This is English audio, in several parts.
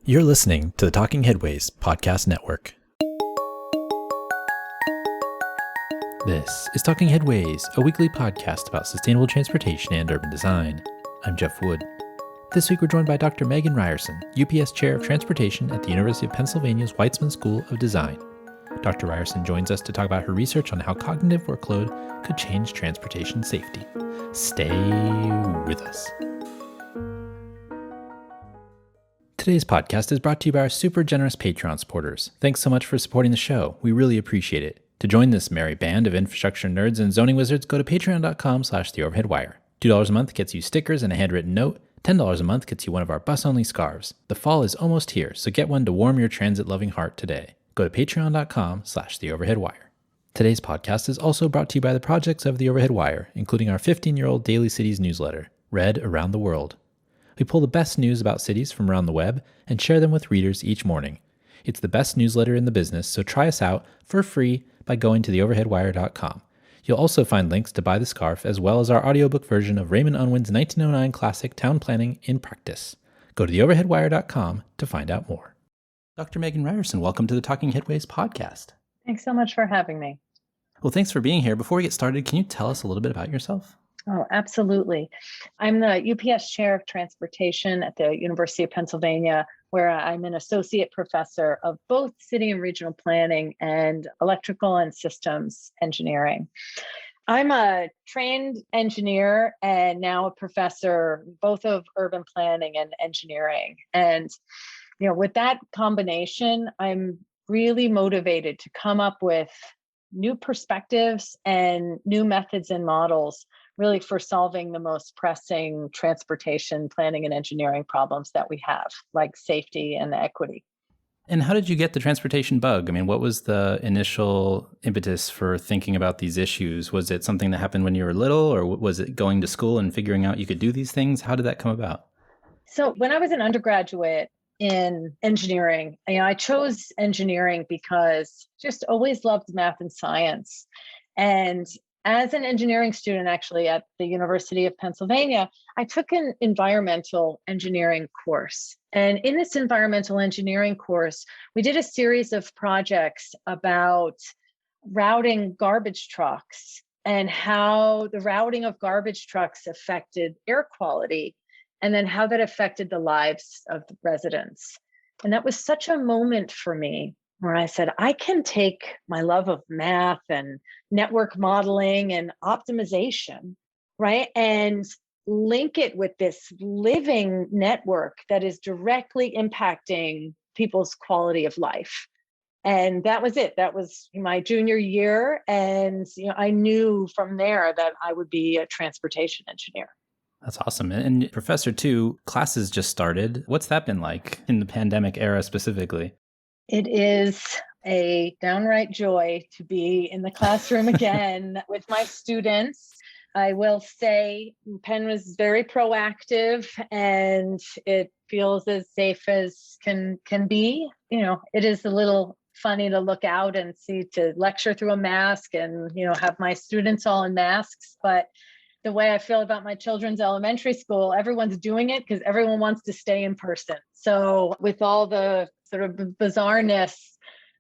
You're listening to the Talking Headways Podcast Network. This is Talking Headways, a weekly podcast about sustainable transportation and urban design. I'm Jeff Wood. This week we're joined by Dr. Megan Ryerson, UPS Chair of Transportation at the University of Pennsylvania's Weitzman School of Design. Dr. Ryerson joins us to talk about her research on how cognitive workload could change transportation safety. Stay with us. Today's podcast is brought to you by our super generous Patreon supporters. Thanks so much for supporting the show. We really appreciate it. To join this merry band of infrastructure nerds and zoning wizards, go to patreon.com/theoverheadwire. $2 a month gets you stickers and a handwritten note. $10 a month gets you one of our bus-only scarves. The fall is almost here, so get one to warm your transit-loving heart today. Go to patreon.com/theoverheadwire. Today's podcast is also brought to you by the projects of The Overhead Wire, including our 15-year-old Daily Cities newsletter, Read Around the World. We pull the best news about cities from around the web and share them with readers each morning. It's the best newsletter in the business, so try us out for free by going to theoverheadwire.com. You'll also find links to buy the scarf as well as our audiobook version of Raymond Unwin's 1909 classic Town Planning in Practice. Go to theoverheadwire.com to find out more. Dr. Megan Ryerson, welcome to the Talking Headways podcast. Thanks so much for having me. Well, thanks for being here. Before we get started, can you tell us a little bit about yourself? Oh, absolutely. I'm the UPS Chair of Transportation at the University of Pennsylvania, where I'm an associate professor of both city and regional planning and electrical and systems engineering. I'm a trained engineer and now a professor, both of urban planning and engineering. And, with that combination, I'm really motivated to come up with new perspectives and new methods and models really for solving the most pressing transportation planning and engineering problems that we have, like safety and equity. And how did you get the transportation bug? I mean, what was the initial impetus for thinking about these issues? Was it something that happened when you were little, or was it going to school and figuring out you could do these things? How did that come about? So when I was an undergraduate in engineering, I chose engineering because just always loved math and science. And as an engineering student, actually, at the University of Pennsylvania, I took an environmental engineering course. And in this environmental engineering course, we did a series of projects about routing garbage trucks and how the routing of garbage trucks affected air quality, and then how that affected the lives of the residents. And that was such a moment for me where I said, I can take my love of math and network modeling and optimization, right, and link it with this living network that is directly impacting people's quality of life. And that was it. That was my junior year. And I knew from there that I would be a transportation engineer. That's awesome. And Professor, too, classes just started. What's that been like in the pandemic era specifically? It is a downright joy to be in the classroom again with my students. I will say Penn was very proactive and it feels as safe as can be. It is a little funny to look out and see to lecture through a mask and, have my students all in masks. But the way I feel about my children's elementary school, everyone's doing it because everyone wants to stay in person. So with all the sort of bizarreness,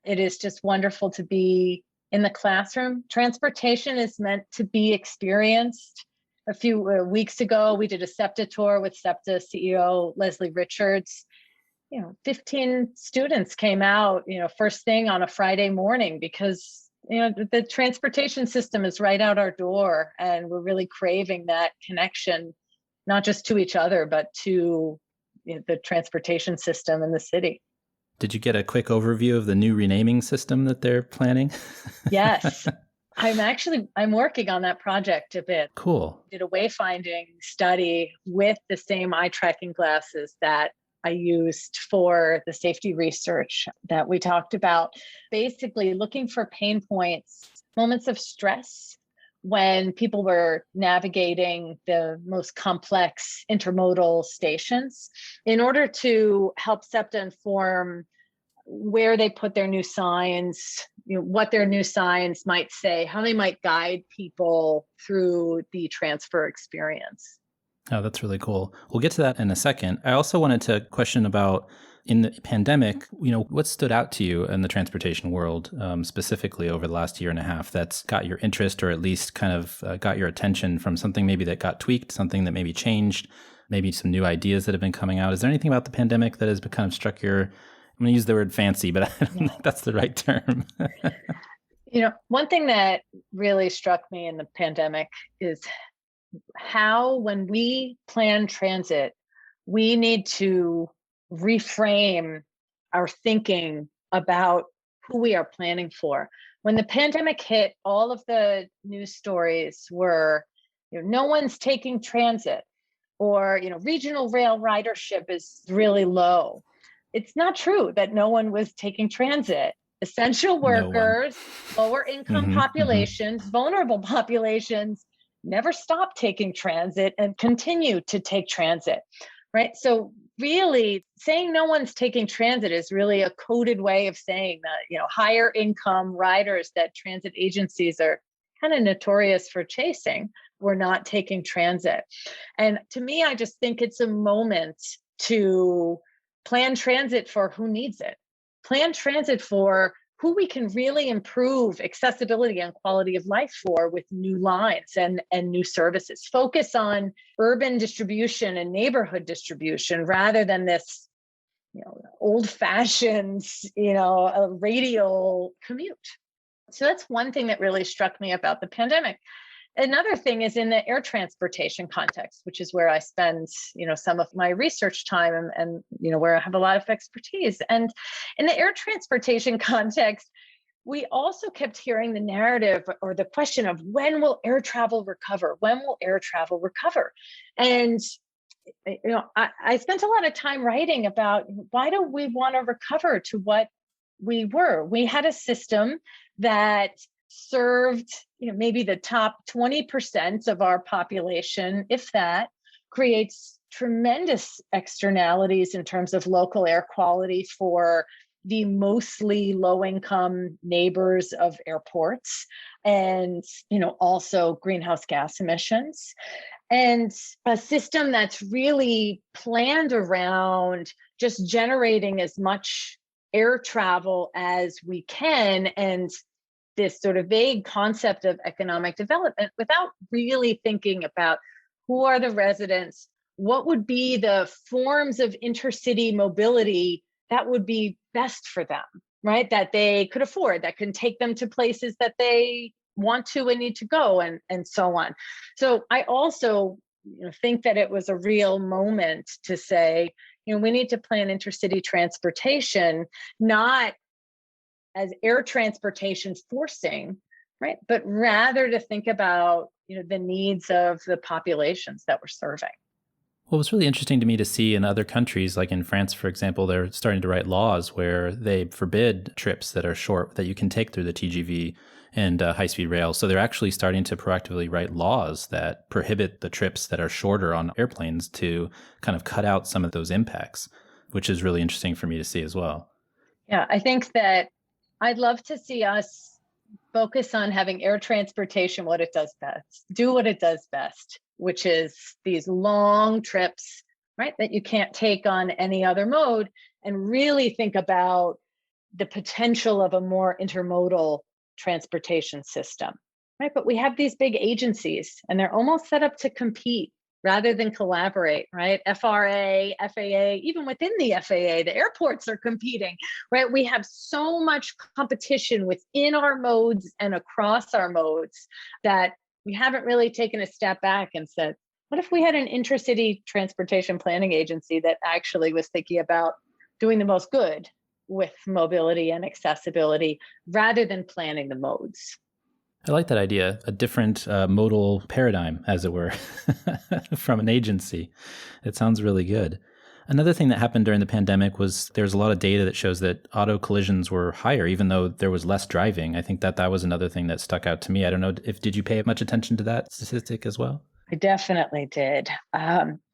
it is just wonderful to be in the classroom. Transportation is meant to be experienced. A few weeks ago, we did a SEPTA tour with SEPTA CEO Leslie Richards. 15 students came out, first thing on a Friday morning because the transportation system is right out our door, and we're really craving that connection, not just to each other, but to the transportation system in the city. Did you get a quick overview of the new renaming system that they're planning? Yes. I'm working on that project a bit. Cool. Did a wayfinding study with the same eye tracking glasses that I used for the safety research that we talked about, basically looking for pain points, moments of stress when people were navigating the most complex intermodal stations in order to help SEPTA inform where they put their new signs, what their new signs might say, how they might guide people through the transfer experience. Oh, that's really cool. We'll get to that in a second. I also wanted to question about In the pandemic, what stood out to you in the transportation world, specifically over the last year and a half, that's got your interest or at least kind of got your attention from something maybe that got tweaked, something that maybe changed, maybe some new ideas that have been coming out? Is there anything about the pandemic that has kind of struck your, I'm going to use the word fancy, but I don't know if that's the right term. One thing that really struck me in the pandemic is how, when we plan transit, we need to reframe our thinking about who we are planning for. When the pandemic hit, all of the news stories were, no one's taking transit, or, regional rail ridership is really low. It's not true that no one was taking transit. Essential workers, lower income populations, vulnerable populations never stopped taking transit and continue to take transit, right? So really, saying no one's taking transit is really a coded way of saying that, higher income riders that transit agencies are kind of notorious for chasing were not taking transit. And to me, I just think it's a moment to plan transit for who needs it. Plan transit for who we can really improve accessibility and quality of life for with new lines and new services. Focus on urban distribution and neighborhood distribution rather than this, old-fashioned, a radial commute. So that's one thing that really struck me about the pandemic. Another thing is in the air transportation context, which is where I spend, some of my research time and where I have a lot of expertise. And in the air transportation context, we also kept hearing the narrative or the question of when will air travel recover? When will air travel recover? And I spent a lot of time writing about why do we want to recover to what we were? We had a system that served, maybe the top 20% of our population, if that, creates tremendous externalities in terms of local air quality for the mostly low-income neighbors of airports, and also greenhouse gas emissions. And a system that's really planned around just generating as much air travel as we can, and this sort of vague concept of economic development without really thinking about who are the residents, what would be the forms of intercity mobility that would be best for them, right? That they could afford, that can take them to places that they want to and need to go, and so on. So I also think that it was a real moment to say, we need to plan intercity transportation, not as air transportation forcing, right? But rather to think about, the needs of the populations that we're serving. Well, it's really interesting to me to see in other countries, like in France, for example, they're starting to write laws where they forbid trips that are short that you can take through the TGV and high-speed rail. So they're actually starting to proactively write laws that prohibit the trips that are shorter on airplanes to kind of cut out some of those impacts, which is really interesting for me to see as well. Yeah, I think that I'd love to see us focus on having air transportation do what it does best, which is these long trips, right, that you can't take on any other mode, and really think about the potential of a more intermodal transportation system, right? But we have these big agencies and they're almost set up to compete rather than collaborate, right? FRA, FAA, even within the FAA, the airports are competing, right? We have so much competition within our modes and across our modes that we haven't really taken a step back and said, what if we had an intercity transportation planning agency that actually was thinking about doing the most good with mobility and accessibility rather than planning the modes? I like that idea, a different modal paradigm, as it were, from an agency. It sounds really good. Another thing that happened during the pandemic was there's a lot of data that shows that auto collisions were higher, even though there was less driving. I think that was another thing that stuck out to me. I don't know did you pay much attention to that statistic as well? I definitely did.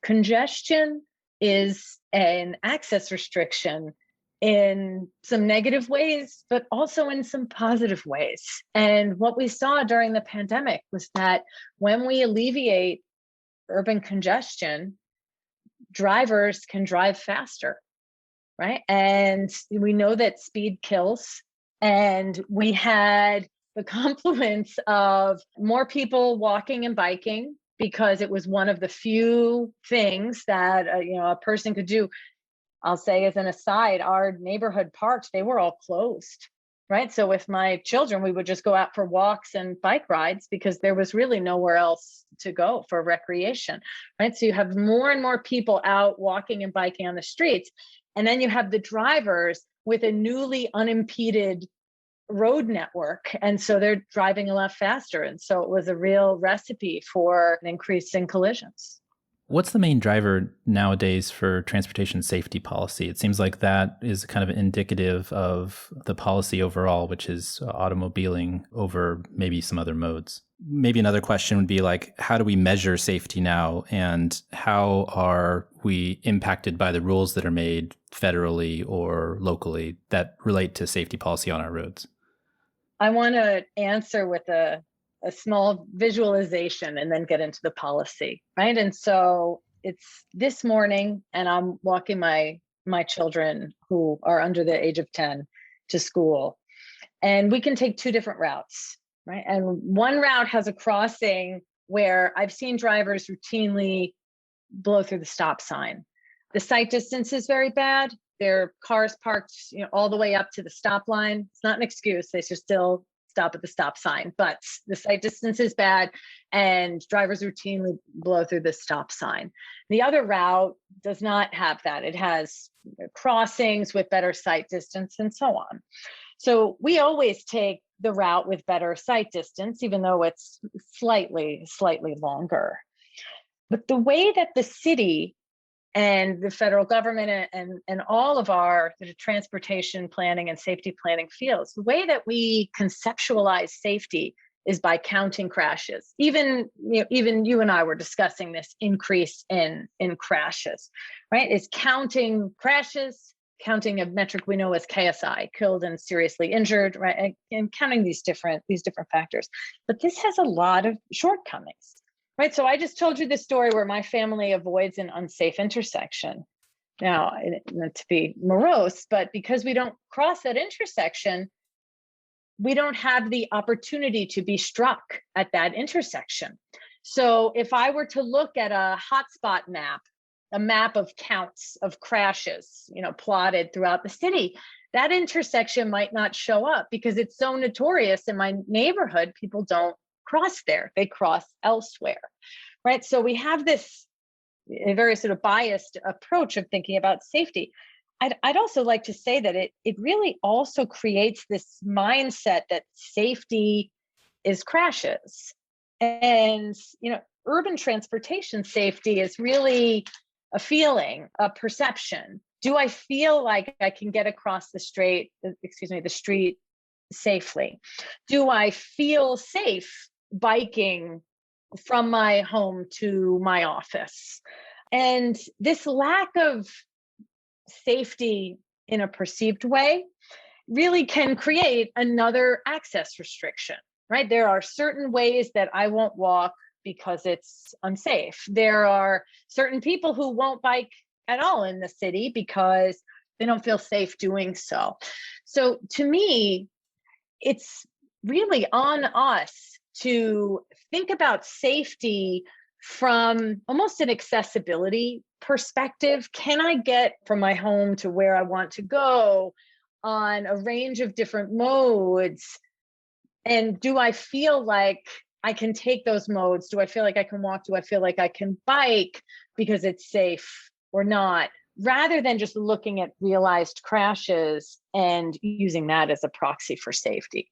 Congestion is an access restriction in some negative ways, but also in some positive ways. And what we saw during the pandemic was that when we alleviate urban congestion, drivers can drive faster. right? And we know that speed kills. And we had the confluence of more people walking and biking because it was one of the few things that a person could do. I'll say as an aside, our neighborhood parks, they were all closed, right? So with my children, we would just go out for walks and bike rides because there was really nowhere else to go for recreation, right? So you have more and more people out walking and biking on the streets. And then you have the drivers with a newly unimpeded road network. And so they're driving a lot faster. And so it was a real recipe for an increase in collisions. What's the main driver nowadays for transportation safety policy? It seems like that is kind of indicative of the policy overall, which is automobiling over maybe some other modes. Maybe another question would be like, how do we measure safety now? And how are we impacted by the rules that are made federally or locally that relate to safety policy on our roads? I want to answer with a small visualization and then get into the policy, right? And so it's this morning and I'm walking my children who are under the age of 10 to school. And we can take two different routes, right? And one route has a crossing where I've seen drivers routinely blow through the stop sign. The sight distance is very bad. There are cars parked, all the way up to the stop line. It's not an excuse. They should still stop at the stop sign, but the sight distance is bad and drivers routinely blow through the stop sign. The other route does not have that. It has crossings with better sight distance and so on. So we always take the route with better sight distance, even though it's slightly longer. But the way that the city and the federal government and all of our transportation planning and safety planning feels, the way that we conceptualize safety is by counting crashes. Even you and I were discussing this increase in crashes, right? It's counting crashes, counting a metric we know as KSI, killed and seriously injured, right? And counting these different factors. But this has a lot of shortcomings. Right. So I just told you the story where my family avoids an unsafe intersection. Now, not to be morose, but because we don't cross that intersection, we don't have the opportunity to be struck at that intersection. So if I were to look at a hotspot map, a map of counts of crashes, plotted throughout the city, that intersection might not show up because it's so notorious in my neighborhood. People don't cross there, they cross elsewhere, right? So we have this very sort of biased approach of thinking about safety. I'd also like to say that it really also creates this mindset that safety is crashes. And, urban transportation safety is really a feeling, a perception. Do I feel like I can get across the street safely? Do I feel safe biking from my home to my office? And this lack of safety in a perceived way really can create another access restriction, right? There are certain ways that I won't walk because it's unsafe. There are certain people who won't bike at all in the city because they don't feel safe doing so. So to me, it's really on us to think about safety from almost an accessibility perspective. Can I get from my home to where I want to go on a range of different modes? And do I feel like I can take those modes? Do I feel like I can walk? Do I feel like I can bike because it's safe or not? Rather than just looking at realized crashes and using that as a proxy for safety.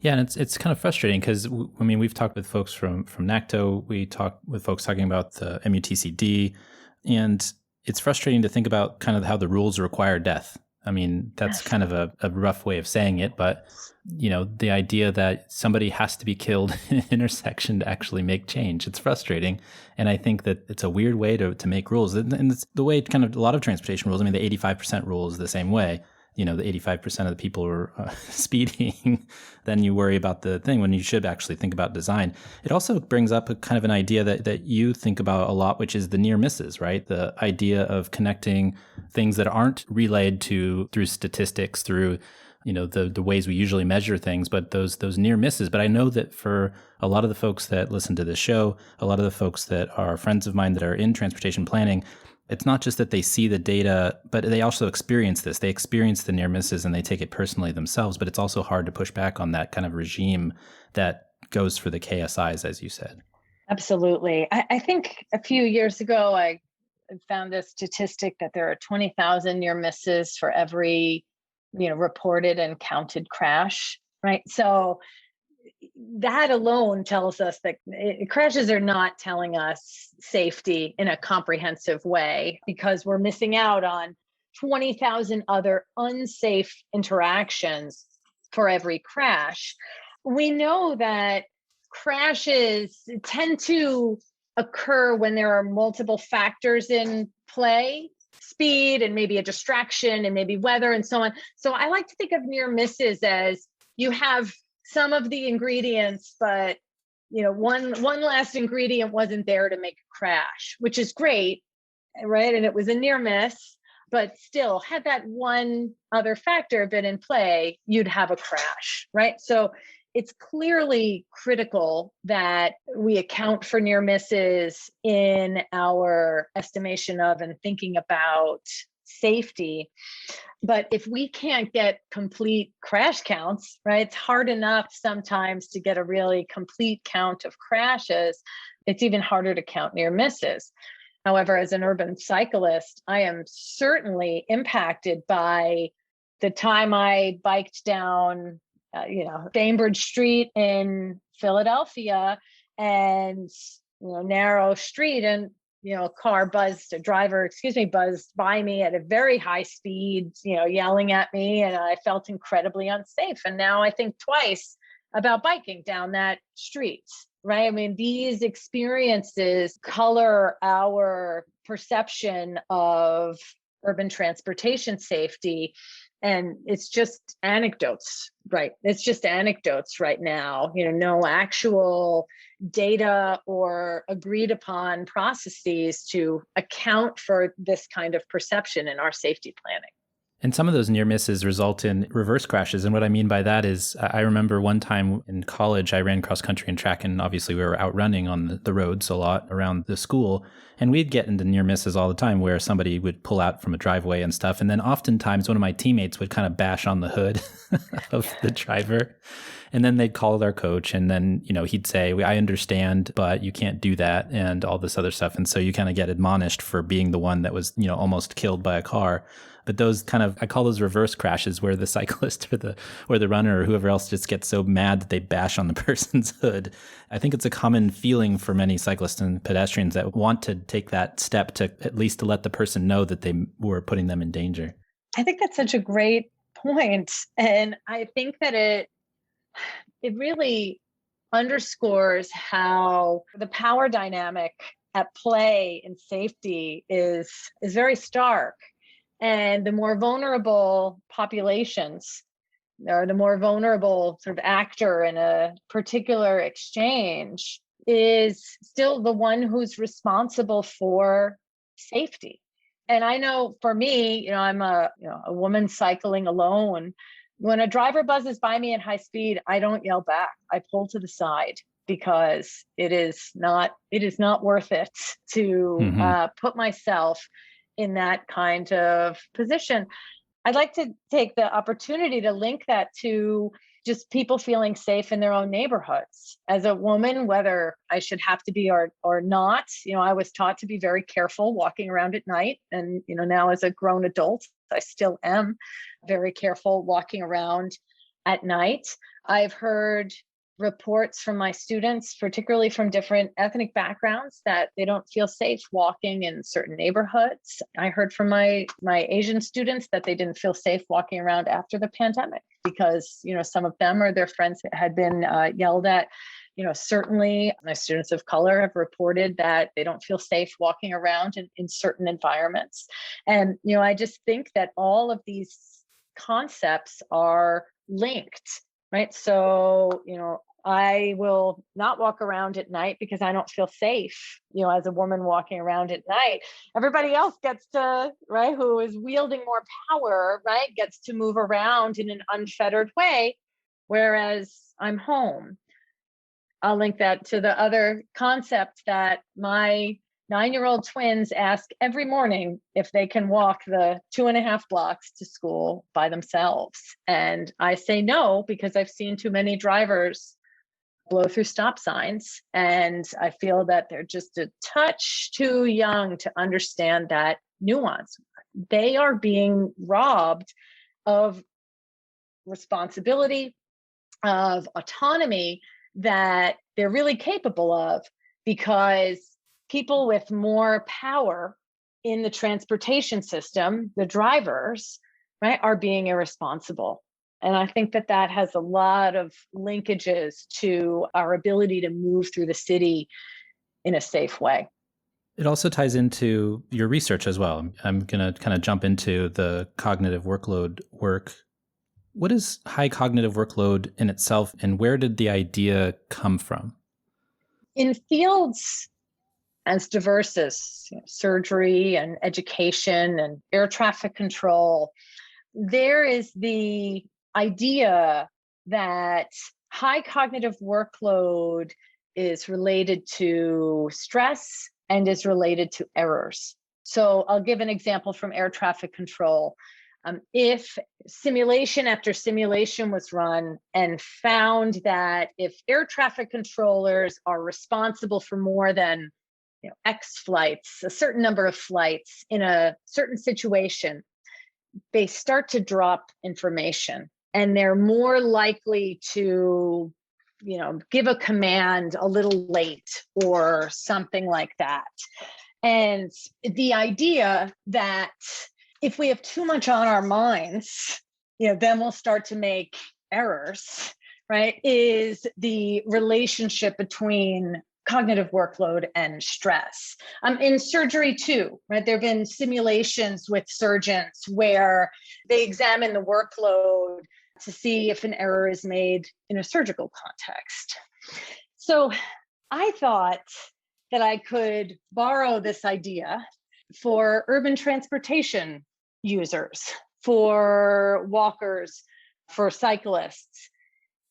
Yeah, and it's kind of frustrating because, we've talked with folks from NACTO, we talk with folks talking about the MUTCD, and it's frustrating to think about kind of how the rules require death. That's kind of a rough way of saying it, but, the idea that somebody has to be killed in an intersection to actually make change, it's frustrating. And I think that it's a weird way to make rules. And it's the way kind of a lot of transportation rules, the 85% rule is the same way. the 85% of the people are speeding, then you worry about the thing when you should actually think about design. It also brings up a kind of an idea that you think about a lot, which is the near misses, right? The idea of connecting things that aren't relayed through statistics, through the ways we usually measure things, but those near misses. But I know that for a lot of the folks that listen to this show, a lot of the folks that are friends of mine that are in transportation planning, it's not just that they see the data, but they also experience this. They experience the near misses and they take it personally themselves, but it's also hard to push back on that kind of regime that goes for the KSIs, as you said. Absolutely. I think a few years ago, I found a statistic that there are 20,000 near misses for every, reported and counted crash, right? So that alone tells us that crashes are not telling us safety in a comprehensive way, because we're missing out on 20,000 other unsafe interactions for every crash. We know that crashes tend to occur when there are multiple factors in play, speed and maybe a distraction and maybe weather and so on. So I like to think of near misses as you have some of the ingredients, but one last ingredient wasn't there to make a crash, which is great, right? And it was a near miss, but still, had that one other factor been in play, you'd have a crash, right? So it's clearly critical that we account for near misses in our estimation of and thinking about safety. But if we can't get complete crash counts, right, it's hard enough sometimes to get a really complete count of crashes. It's even harder to count near misses. However, as an urban cyclist, I am certainly impacted by the time I biked down, Bainbridge Street in Philadelphia, and narrow street, and a driver buzzed by me at a very high speed, yelling at me, and I felt incredibly unsafe. And now I think twice about biking down that street, right? I mean, these experiences color our perception of urban transportation safety. And it's just anecdotes, right? It's just anecdotes right now, no actual data or agreed upon processes to account for this kind of perception in our safety planning. And some of those near misses result in reverse crashes. And what I mean by that is, I remember one time in college, I ran cross country and track, and obviously we were out running on the roads a lot around the school. And we'd get into near misses all the time where somebody would pull out from a driveway and stuff. And then oftentimes one of my teammates would kind of bash on the hood of the driver. And then they'd call our coach, and then, he'd say, I understand, but you can't do that, and all this other stuff. And so you kind of get admonished for being the one that was, almost killed by a car. But those I call those reverse crashes, where the cyclist or the runner or whoever else just gets so mad that they bash on the person's hood. I think it's a common feeling for many cyclists and pedestrians that want to take that step to at least to let the person know that they were putting them in danger. I think that's such a great point. And I think that it really underscores how the power dynamic at play in safety is very stark. And the more vulnerable populations, or the more vulnerable sort of actor in a particular exchange, is still the one who's responsible for safety. And I know for me, I'm a woman cycling alone. When a driver buzzes by me at high speed, I don't yell back. I pull to the side, because it is not worth it to put myself in that kind of position. I'd like to take the opportunity to link that to just people feeling safe in their own neighborhoods. As a woman, whether I should have to be or not, I was taught to be very careful walking around at night. And, now as a grown adult, I still am very careful walking around at night. I've heard reports from my students, particularly from different ethnic backgrounds, that they don't feel safe walking in certain neighborhoods. I heard from my Asian students that they didn't feel safe walking around after the pandemic, because, some of them or their friends had been yelled at. Certainly my students of color have reported that they don't feel safe walking around in certain environments. And, I just think that all of these concepts are linked, right? So, I will not walk around at night because I don't feel safe, as a woman walking around at night. Everybody else gets to, right, who is wielding more power, right, gets to move around in an unfettered way, whereas I'm home. I'll link that to the other concept that my 9-year-old twins ask every morning if they can walk the 2.5 blocks to school by themselves. And I say no, because I've seen too many drivers blow through stop signs. And I feel that they're just a touch too young to understand that nuance. They are being robbed of responsibility, of autonomy that they're really capable of, because people with more power in the transportation system, the drivers, right, are being irresponsible. And I think that that has a lot of linkages to our ability to move through the city in a safe way. It also ties into your research as well. I'm going to kind of jump into the cognitive workload work. What is high cognitive workload in itself, and where did the idea come from? In fields as diverse as surgery and education and air traffic control, there is the idea that high cognitive workload is related to stress and is related to errors. So I'll give an example from air traffic control. If simulation after simulation was run and found that if air traffic controllers are responsible for more than X flights, a certain number of flights in a certain situation, they start to drop information and they're more likely to, give a command a little late or something like that. And the idea that if we have too much on our minds, then we'll start to make errors, right? Is the relationship between cognitive workload and stress. In surgery too, right? There have been simulations with surgeons where they examine the workload to see if an error is made in a surgical context. So I thought that I could borrow this idea for urban transportation users, for walkers, for cyclists,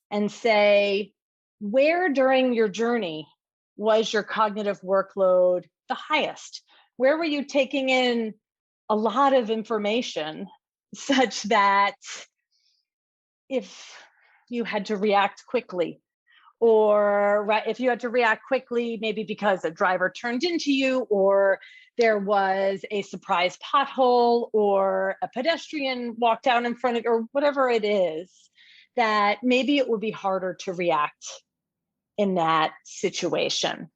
and say, where during your journey was your cognitive workload the highest? Where were you taking in a lot of information such that if you had to react quickly, or if you had to react quickly, maybe because a driver turned into you, or there was a surprise pothole, or a pedestrian walked down in front of you, or whatever it is, that maybe it would be harder to react in that situation.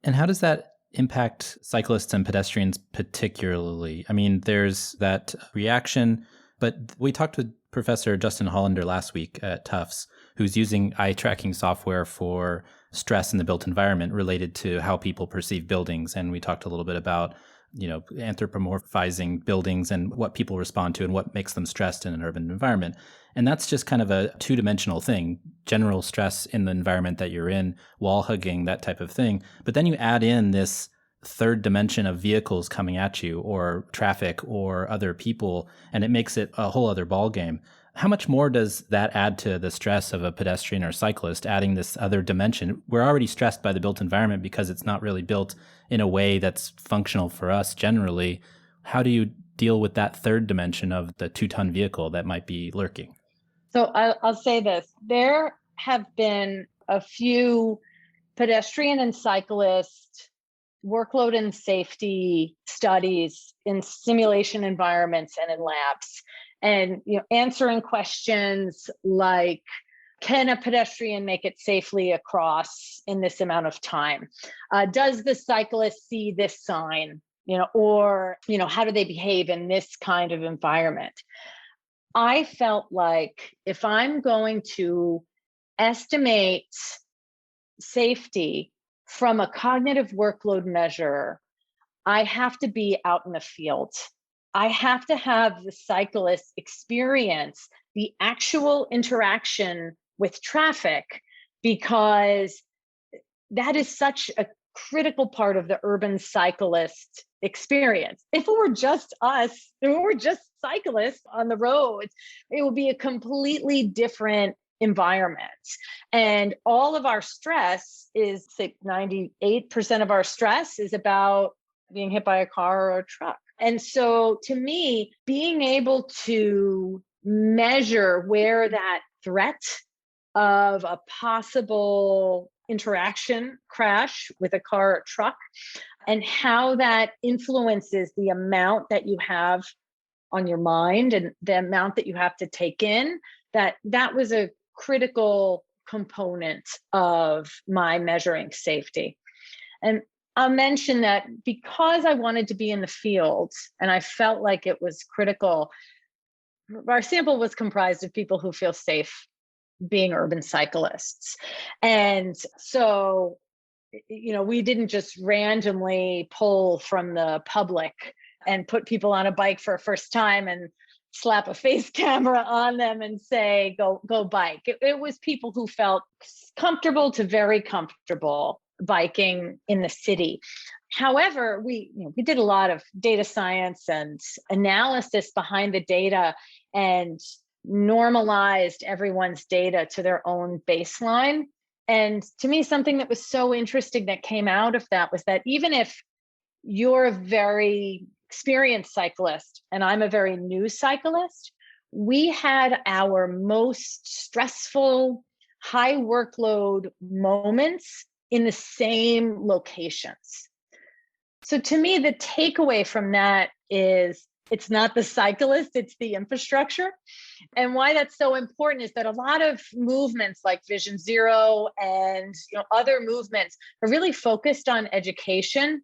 And how does that impact cyclists and pedestrians particularly? I mean, there's that reaction, but we talked with Professor Justin Hollander last week at Tufts, who's using eye tracking software for stress in the built environment related to how people perceive buildings. And we talked a little bit about, anthropomorphizing buildings and what people respond to and what makes them stressed in an urban environment. And that's just kind of a two-dimensional thing, general stress in the environment that you're in, wall hugging, that type of thing. But then you add in this third dimension of vehicles coming at you, or traffic, or other people, and it makes it a whole other ballgame. How much more does that add to the stress of a pedestrian or cyclist, adding this other dimension? We're already stressed by the built environment because it's not really built in a way that's functional for us generally. How do you deal with that third dimension of the 2-ton vehicle that might be lurking? So I'll say this. There have been a few pedestrian and cyclist workload and safety studies in simulation environments and in labs. And answering questions like, can a pedestrian make it safely across in this amount of time? Does the cyclist see this sign? Or how do they behave in this kind of environment? I felt like if I'm going to estimate safety from a cognitive workload measure, I have to be out in the field. I have to have the cyclist experience the actual interaction with traffic, because that is such a critical part of the urban cyclist experience. If it were just us, if it were just cyclists on the roads, it would be a completely different environment. And all of our stress is, like, 98% of our stress is about being hit by a car or a truck. And so to me, being able to measure where that threat of a possible interaction crash with a car or truck and how that influences the amount that you have on your mind and the amount that you have to take in, that was a critical component of my measuring safety. And I'll mention that because I wanted to be in the field and I felt like it was critical, our sample was comprised of people who feel safe being urban cyclists. And so, we didn't just randomly pull from the public and put people on a bike for a first time and slap a face camera on them and say, go bike. It was people who felt comfortable to very comfortable biking in the city. However, we did a lot of data science and analysis behind the data and normalized everyone's data to their own baseline. And to me, something that was so interesting that came out of that was that even if you're a very experienced cyclist and I'm a very new cyclist, we had our most stressful, high workload moments in the same locations. So to me, the takeaway from that is it's not the cyclist, it's the infrastructure. And why that's so important is that a lot of movements like Vision Zero and other movements are really focused on education.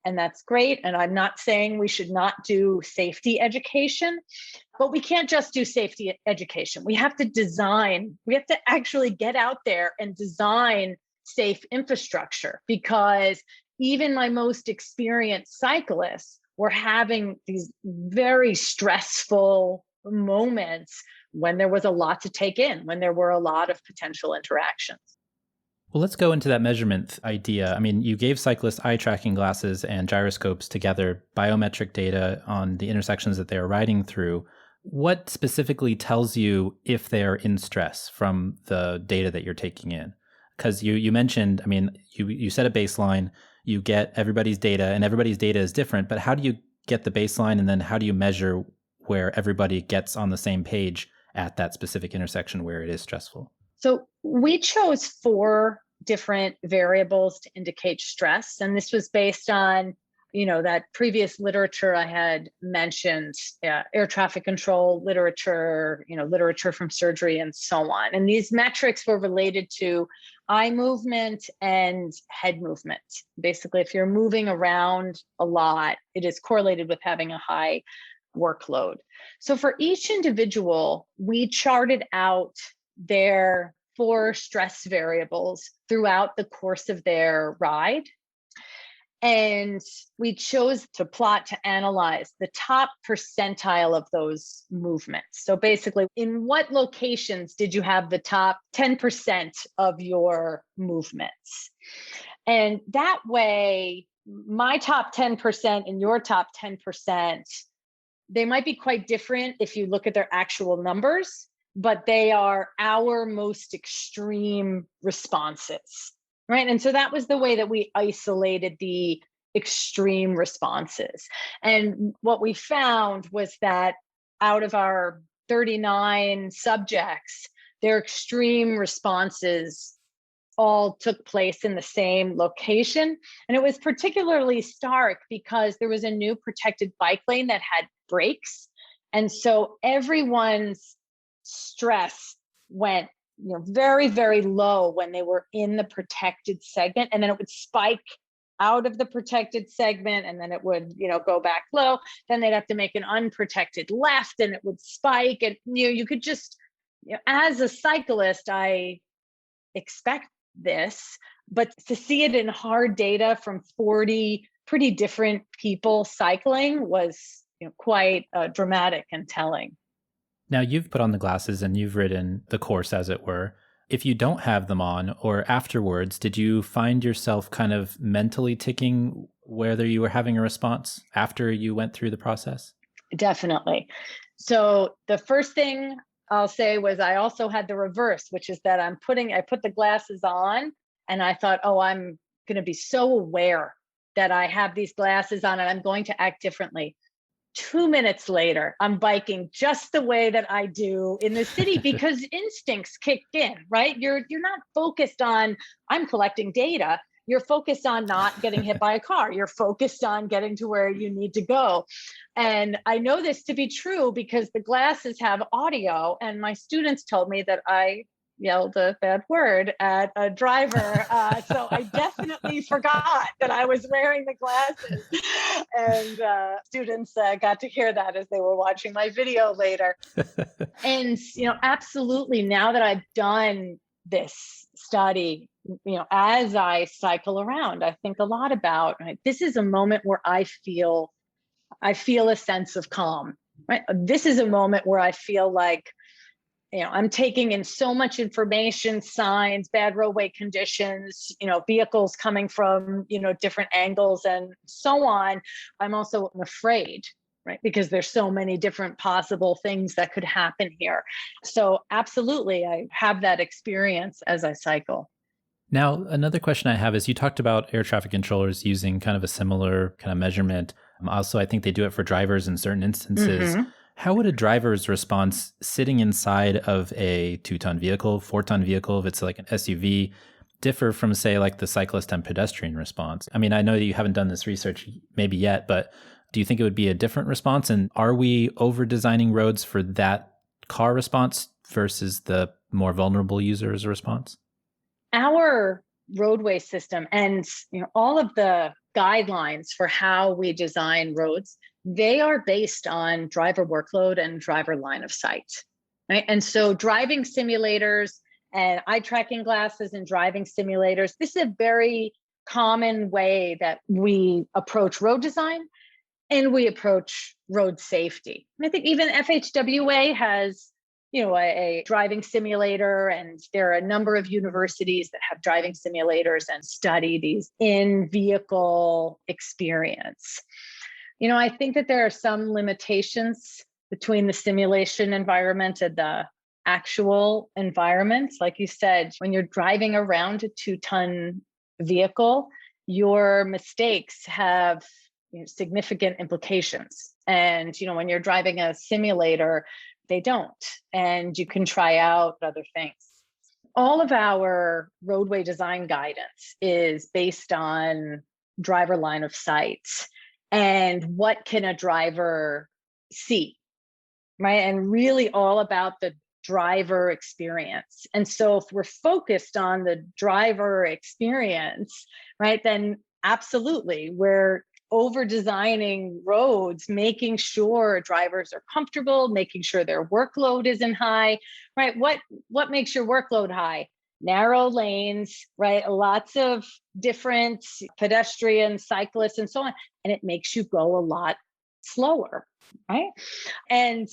And that's great. And I'm not saying we should not do safety education, but we can't just do safety education. We have to actually get out there and design safe infrastructure, because even my most experienced cyclists were having these very stressful moments when there was a lot to take in, when there were a lot of potential interactions. Well, let's go into that measurement idea. I mean, you gave cyclists eye tracking glasses and gyroscopes to gather biometric data on the intersections that they are riding through. What specifically tells you if they're in stress from the data that you're taking in? Because you mentioned, I mean, you set a baseline, you get everybody's data, and everybody's data is different, but how do you get the baseline, and then how do you measure where everybody gets on the same page at that specific intersection where it is stressful? So we chose 4 different variables to indicate stress. And this was based on, that previous literature I had mentioned, air traffic control literature, literature from surgery and so on. And these metrics were related to eye movement and head movement. Basically, if you're moving around a lot, it is correlated with having a high workload. So for each individual, we charted out their 4 stress variables throughout the course of their ride. And we chose to plot to analyze the top percentile of those movements. So basically, in what locations did you have the top 10% of your movements? And that way, my top 10% and your top 10%, they might be quite different if you look at their actual numbers, but they are our most extreme responses, right? And so that was the way that we isolated the extreme responses. And what we found was that out of our 39 subjects, their extreme responses all took place in the same location. And it was particularly stark because there was a new protected bike lane that had brakes. And so everyone's stress went very, very low when they were in the protected segment, and then it would spike out of the protected segment, and then it would go back low. Then they'd have to make an unprotected left, and it would spike. And you could just, as a cyclist, I expect this, but to see it in hard data from 40 pretty different people cycling was quite dramatic and telling. Now, you've put on the glasses and you've ridden the course, as it were. If you don't have them on or afterwards, did you find yourself kind of mentally ticking whether you were having a response after you went through the process? Definitely. So the first thing I'll say was I also had the reverse, which is that I put the glasses on and I thought, oh, I'm going to be so aware that I have these glasses on and I'm going to act differently. 2 minutes later, I'm biking just the way that I do in the city because instincts kicked in, right? You're not focused on, I'm collecting data. You're focused on not getting hit by a car. You're focused on getting to where you need to go. And I know this to be true because the glasses have audio, and my students told me that I yelled a bad word at a driver. So I definitely forgot that I was wearing the glasses. And students got to hear that as they were watching my video later. And, absolutely, now that I've done this study, as I cycle around, I think a lot about, right, this is a moment where I feel a sense of calm, right? This is a moment where I feel like, I'm taking in so much information, signs, bad roadway conditions, vehicles coming from, different angles and so on. I'm also afraid, right? Because there's so many different possible things that could happen here. So absolutely, I have that experience as I cycle. Now, another question I have is you talked about air traffic controllers using kind of a similar kind of measurement. Also, I think they do it for drivers in certain instances. Mm-hmm. How would a driver's response sitting inside of a 2-ton vehicle, 4-ton vehicle, if it's like an SUV, differ from, say, like the cyclist and pedestrian response? I mean, I know that you haven't done this research maybe yet, but do you think it would be a different response? And are we over designing roads for that car response versus the more vulnerable user's response? Our roadway system and all of the guidelines for how we design roads, they are based on driver workload and driver line of sight, right? And so driving simulators and eye tracking glasses and driving simulators, this is a very common way that we approach road design and we approach road safety. And I think even FHWA has a driving simulator, and there are a number of universities that have driving simulators and study these in-vehicle experience. I think that there are some limitations between the simulation environment and the actual environment. Like you said, when you're driving around a 2-ton vehicle, your mistakes have significant implications. And, when you're driving a simulator, they don't. And you can try out other things. All of our roadway design guidance is based on driver line of sight and what can a driver see, right? And really all about the driver experience. And so if we're focused on the driver experience, right, then absolutely, we're over designing roads, making sure drivers are comfortable, making sure their workload isn't high, right? What makes your workload high? Narrow lanes, right? Lots of different pedestrians, cyclists, and so on. And it makes you go a lot slower, right? And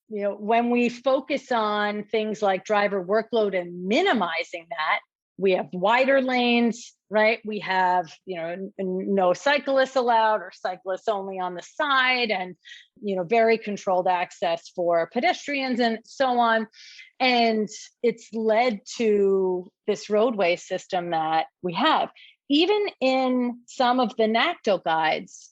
when we focus on things like driver workload and minimizing that, we have wider lanes, right? We have, no cyclists allowed or cyclists only on the side, and, very controlled access for pedestrians and so on. And it's led to this roadway system that we have. Even in some of the NACTO guides,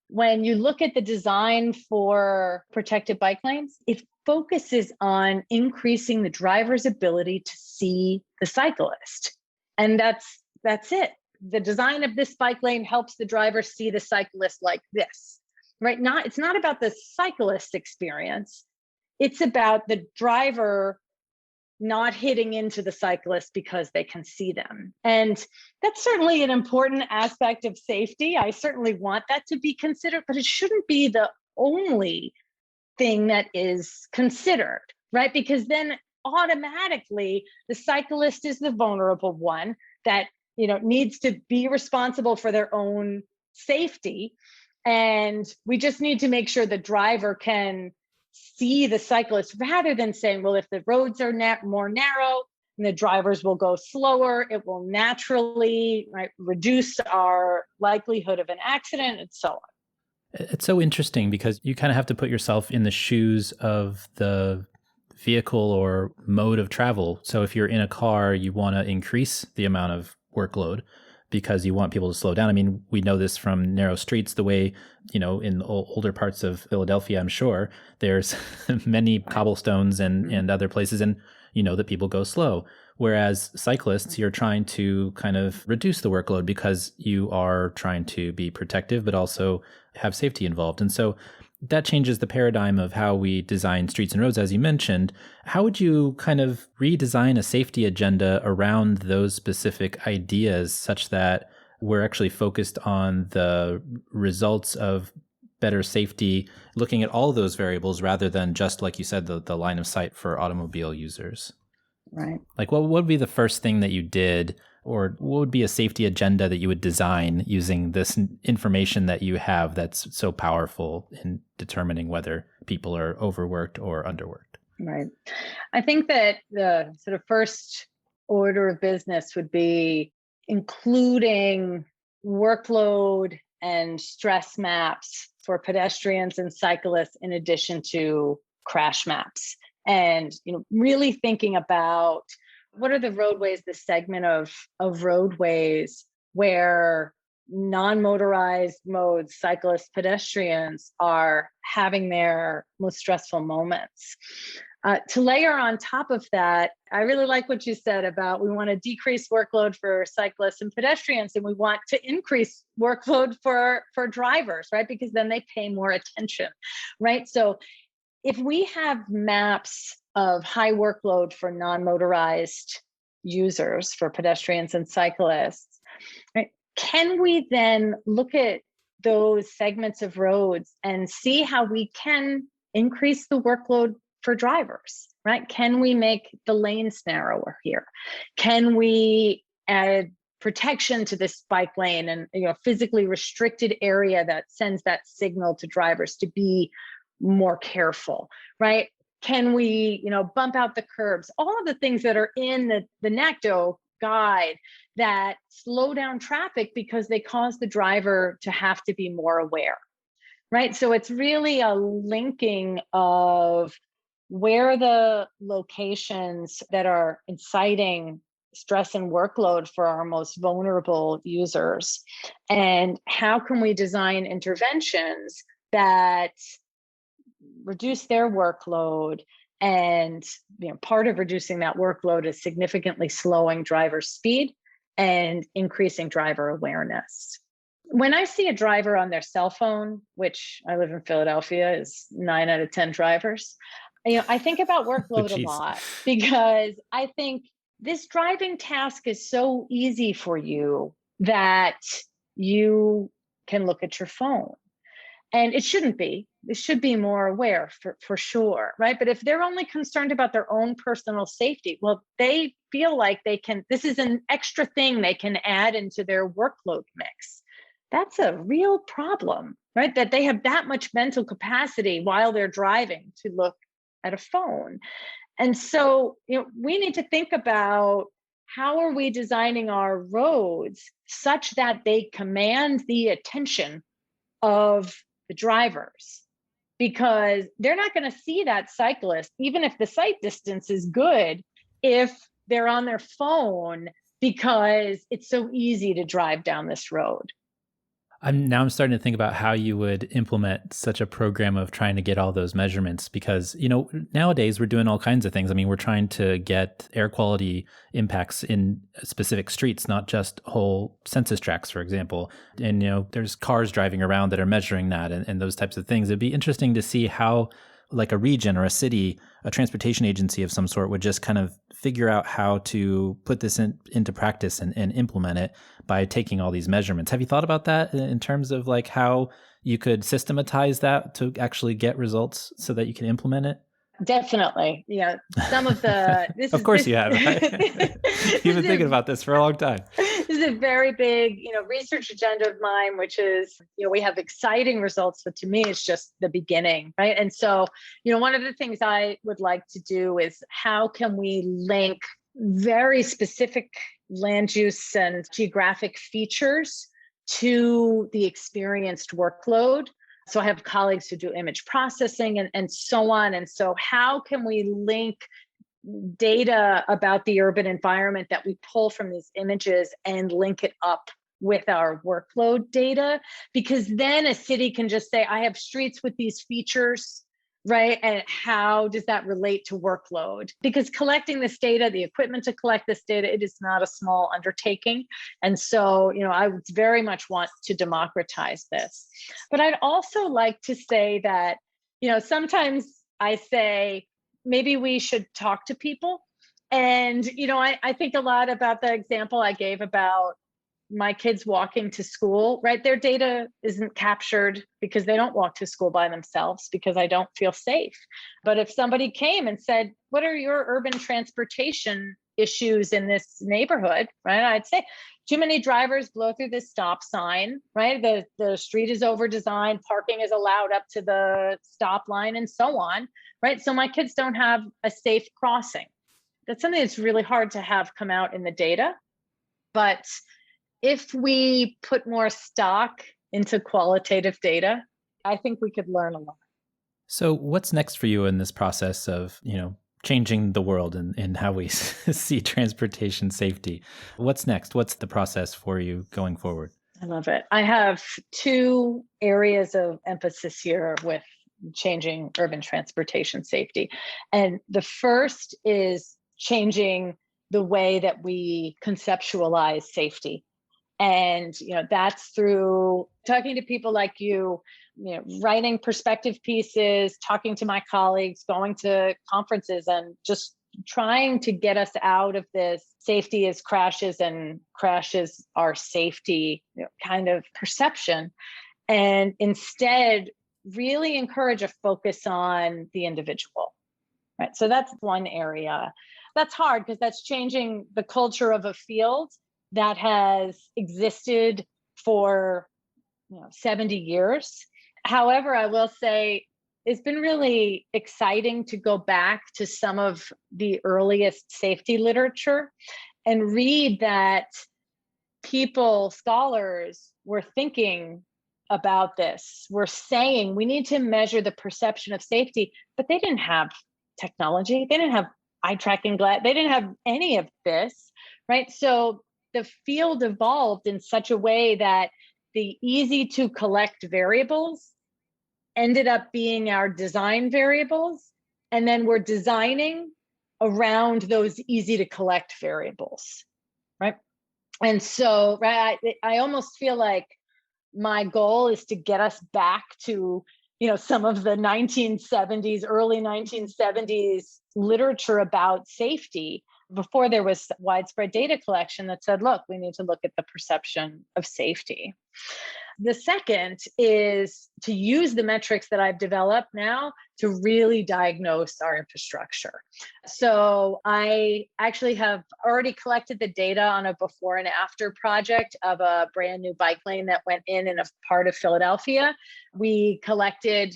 when you look at the design for protected bike lanes, it focuses on increasing the driver's ability to see the cyclist. And that's it. The design of this bike lane helps the driver see the cyclist like this, right? It's not about the cyclist experience. It's about the driver not hitting into the cyclist because they can see them. And that's certainly an important aspect of safety. I certainly want that to be considered, but it shouldn't be the only thing that is considered, right? Because then automatically the cyclist is the vulnerable one that needs to be responsible for their own safety. And we just need to make sure the driver can see the cyclist rather than saying, well, if the roads are more narrow, and the drivers will go slower, it will naturally reduce our likelihood of an accident and so on. It's so interesting because you kind of have to put yourself in the shoes of the vehicle or mode of travel. So if you're in a car, you want to increase the amount of workload because you want people to slow down. I mean, we know this from narrow streets, the way, in older parts of Philadelphia, I'm sure, there's many cobblestones and other places, and that people go slow. Whereas cyclists, you're trying to kind of reduce the workload because you are trying to be protective, but also have safety involved. And so that changes the paradigm of how we design streets and roads, as you mentioned. How would you kind of redesign a safety agenda around those specific ideas such that we're actually focused on the results of better safety, looking at all those variables rather than just, like you said, the line of sight for automobile users? Right. Like, what would be the first thing that you did, or what would be a safety agenda that you would design using this information that you have that's so powerful in determining whether people are overworked or underworked? Right. I think that the sort of first order of business would be including workload and stress maps for pedestrians and cyclists in addition to crash maps. And really thinking about what are the roadways, the segment of roadways where non-motorized modes, cyclists, pedestrians are having their most stressful moments. To layer on top of that, I really like what you said about we want to decrease workload for cyclists and pedestrians, and we want to increase workload for drivers, right? Because then they pay more attention, right? So if we have maps of high workload for non-motorized users, for pedestrians and cyclists, right, can we then look at those segments of roads and see how we can increase the workload for drivers, right? Can we make the lanes narrower here? Can we add protection to this bike lane and physically restricted area that sends that signal to drivers to be more careful, right? Can we, bump out the curbs? All of the things that are in the NACDO guide that slow down traffic because they cause the driver to have to be more aware, right? So it's really a linking of where the locations that are inciting stress and workload for our most vulnerable users, and how can we design interventions that reduce their workload. And part of reducing that workload is significantly slowing driver speed and increasing driver awareness. When I see a driver on their cell phone, which I live in Philadelphia, is 9 out of 10 drivers, I think about workload a lot, because I think this driving task is so easy for you that you can look at your phone. And it shouldn't be. It should be more aware for sure, right? But if they're only concerned about their own personal safety, well, they feel like this is an extra thing they can add into their workload mix. That's a real problem, right? That they have that much mental capacity while they're driving to look at a phone. And so, we need to think about how are we designing our roads such that they command the attention of the drivers, because they're not going to see that cyclist, even if the sight distance is good, if they're on their phone, because it's so easy to drive down this road. I'm starting to think about how you would implement such a program of trying to get all those measurements, because, nowadays we're doing all kinds of things. I mean, we're trying to get air quality impacts in specific streets, not just whole census tracts, for example. And, there's cars driving around that are measuring that and those types of things. It'd be interesting to see how, like a region or a city, a transportation agency of some sort would just kind of figure out how to put this into practice and implement it by taking all these measurements. Have you thought about that in terms of like how you could systematize that to actually get results so that you can implement it? Definitely. Some of the, this Of is course this, you have. You've been thinking about this for a long time. this is a very big, research agenda of mine, which is, we have exciting results, but to me, it's just the beginning, right? And so, one of the things I would like to do is how can we link very specific land use and geographic features to the experienced workload. So I have colleagues who do image processing and so on. And so how can we link data about the urban environment that we pull from these images and link it up with our workload data? Because then a city can just say, I have streets with these features, right? And how does that relate to workload? Because collecting this data, the equipment to collect this data, it is not a small undertaking. And so, I would very much want to democratize this. But I'd also like to say that, sometimes I say, maybe we should talk to people. And, I think a lot about the example I gave about my kids walking to school, right? Their data isn't captured because they don't walk to school by themselves because I don't feel safe. But if somebody came and said, what are your urban transportation issues in this neighborhood, right? I'd say too many drivers blow through this stop sign, right? The street is over designed, parking is allowed up to the stop line and so on, right? So my kids don't have a safe crossing. That's something that's really hard to have come out in the data. But if we put more stock into qualitative data, I think we could learn a lot. So what's next for you in this process of, changing the world and how we see transportation safety? What's next? What's the process for you going forward? I love it. I have two areas of emphasis here with changing urban transportation safety. And the first is changing the way that we conceptualize safety. And, that's through talking to people like you, writing perspective pieces, talking to my colleagues, going to conferences, and just trying to get us out of this safety is crashes and crashes are safety kind of perception. And instead, really encourage a focus on the individual, right? So that's one area. That's hard because that's changing the culture of a field that has existed for 70 years. However, I will say it's been really exciting to go back to some of the earliest safety literature and read that people, scholars, were thinking about this. We're saying we need to measure the perception of safety, but they didn't have technology. They didn't have eye tracking glass. They didn't have any of this, right? So the field evolved in such a way that the easy to collect variables ended up being our design variables. And then we're designing around those easy to collect variables, right? And so, right, I almost feel like my goal is to get us back to, some of the 1970s, early 1970s literature about safety before there was widespread data collection that said, look, we need to look at the perception of safety. The second is to use the metrics that I've developed now to really diagnose our infrastructure. So I actually have already collected the data on a before and after project of a brand new bike lane that went in a part of Philadelphia. We collected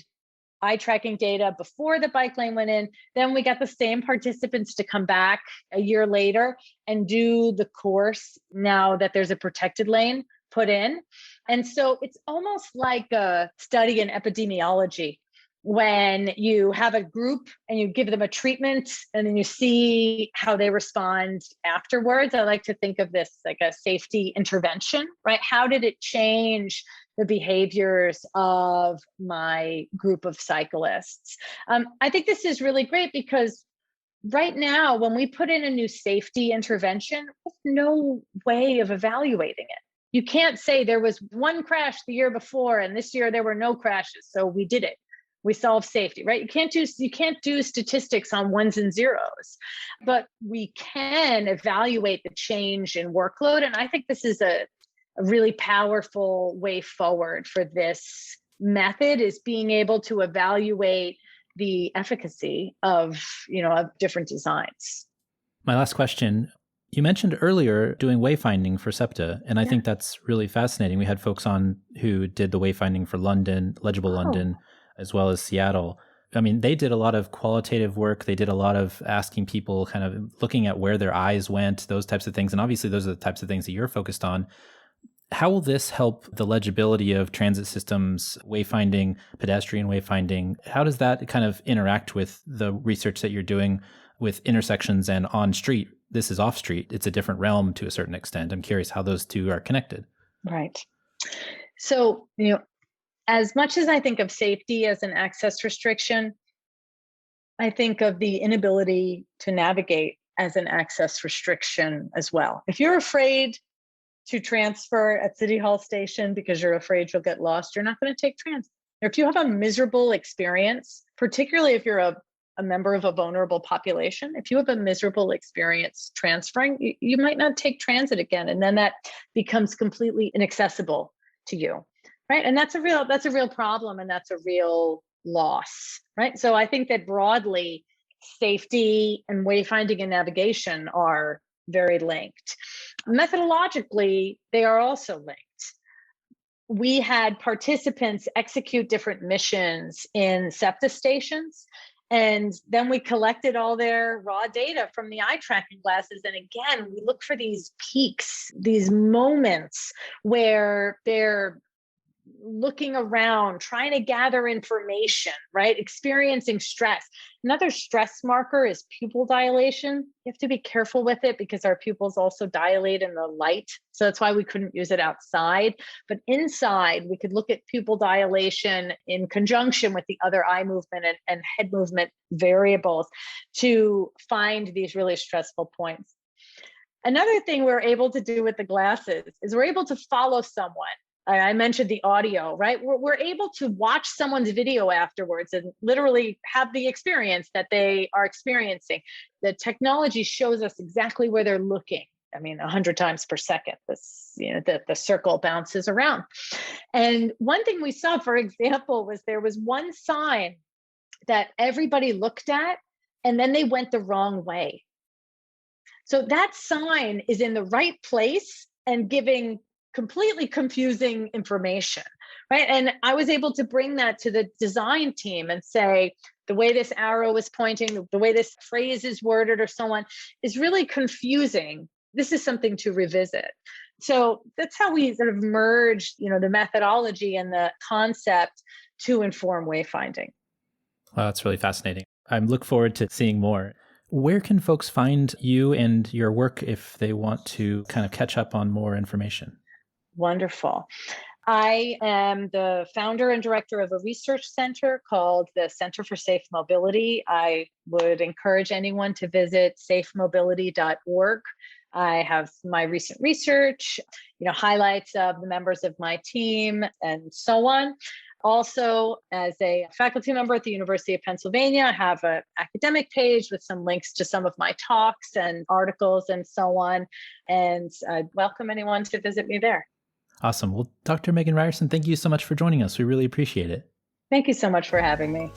eye tracking data before the bike lane went in. Then we got the same participants to come back a year later and do the course now that there's a protected lane put in. And so it's almost like a study in epidemiology when you have a group and you give them a treatment and then you see how they respond afterwards. I like to think of this like a safety intervention, right? How did it change the behaviors of my group of cyclists? I think this is really great because right now, when we put in a new safety intervention, there's no way of evaluating it. You can't say there was one crash the year before and this year there were no crashes, so we did it. We solved safety, right? You can't do statistics on ones and zeros, but we can evaluate the change in workload. And I think this is a really powerful way forward for this method, is being able to evaluate the efficacy of different designs. My last question, you mentioned earlier doing wayfinding for SEPTA, and I think that's really fascinating. We had folks on who did the wayfinding for London, Legible London, as well as Seattle. I mean, they did a lot of qualitative work. They did a lot of asking people, kind of looking at where their eyes went, those types of things. And obviously, those are the types of things that you're focused on. How will this help the legibility of transit systems, wayfinding, pedestrian wayfinding? How does that kind of interact with the research that you're doing with intersections and on street? This is off street. It's a different realm to a certain extent. I'm curious how those two are connected. Right. So, as much as I think of safety as an access restriction, I think of the inability to navigate as an access restriction as well. If you're afraid to transfer at City Hall Station because you're afraid you'll get lost, you're not going to take transit. Or if you have a miserable experience, particularly if you're a member of a vulnerable population, if you have a miserable experience transferring, you might not take transit again. And then that becomes completely inaccessible to you, right? And that's a real problem, and that's a real loss, right? So I think that broadly, safety and wayfinding and navigation are very linked. Methodologically, they are also linked. We had participants execute different missions in SEPTA stations, and then we collected all their raw data from the eye tracking glasses. And again, we look for these peaks, these moments where they're looking around, trying to gather information, right? Experiencing stress. Another stress marker is pupil dilation. You have to be careful with it because our pupils also dilate in the light. So that's why we couldn't use it outside. But inside, we could look at pupil dilation in conjunction with the other eye movement and head movement variables to find these really stressful points. Another thing we're able to do with the glasses is we're able to follow someone. I mentioned the audio, right? We're able to watch someone's video afterwards and literally have the experience that they are experiencing. The technology shows us exactly where they're looking. I mean, 100 times per second, the circle bounces around. And one thing we saw, for example, was there was one sign that everybody looked at, and then they went the wrong way. So that sign is in the right place and giving completely confusing information, right? And I was able to bring that to the design team and say, the way this arrow is pointing, the way this phrase is worded or so on is really confusing. This is something to revisit. So that's how we sort of merge, the methodology and the concept to inform wayfinding. Wow, that's really fascinating. I look forward to seeing more. Where can folks find you and your work if they want to kind of catch up on more information? Wonderful. I am the founder and director of a research center called the Center for Safe Mobility. I would encourage anyone to visit safemobility.org. I have my recent research, highlights of the members of my team and so on. Also, as a faculty member at the University of Pennsylvania, I have an academic page with some links to some of my talks and articles and so on. And I welcome anyone to visit me there. Awesome. Well, Dr. Megan Ryerson, thank you so much for joining us. We really appreciate it. Thank you so much for having me.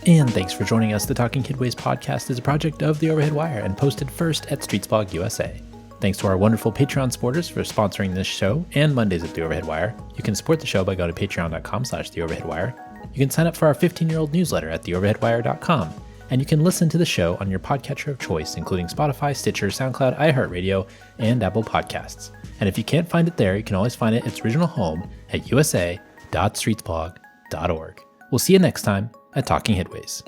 And thanks for joining us. The Talking Kidways podcast is a project of The Overhead Wire and posted first at Streetsblog USA. Thanks to our wonderful Patreon supporters for sponsoring this show and Mondays at The Overhead Wire. You can support the show by going to patreon.com/theoverheadwire. You can sign up for our 15-year-old newsletter at theoverheadwire.com. And you can listen to the show on your podcatcher of choice, including Spotify, Stitcher, SoundCloud, iHeartRadio, and Apple Podcasts. And if you can't find it there, you can always find it at its original home at usa.streetsblog.org. We'll see you next time at Talking Kidways.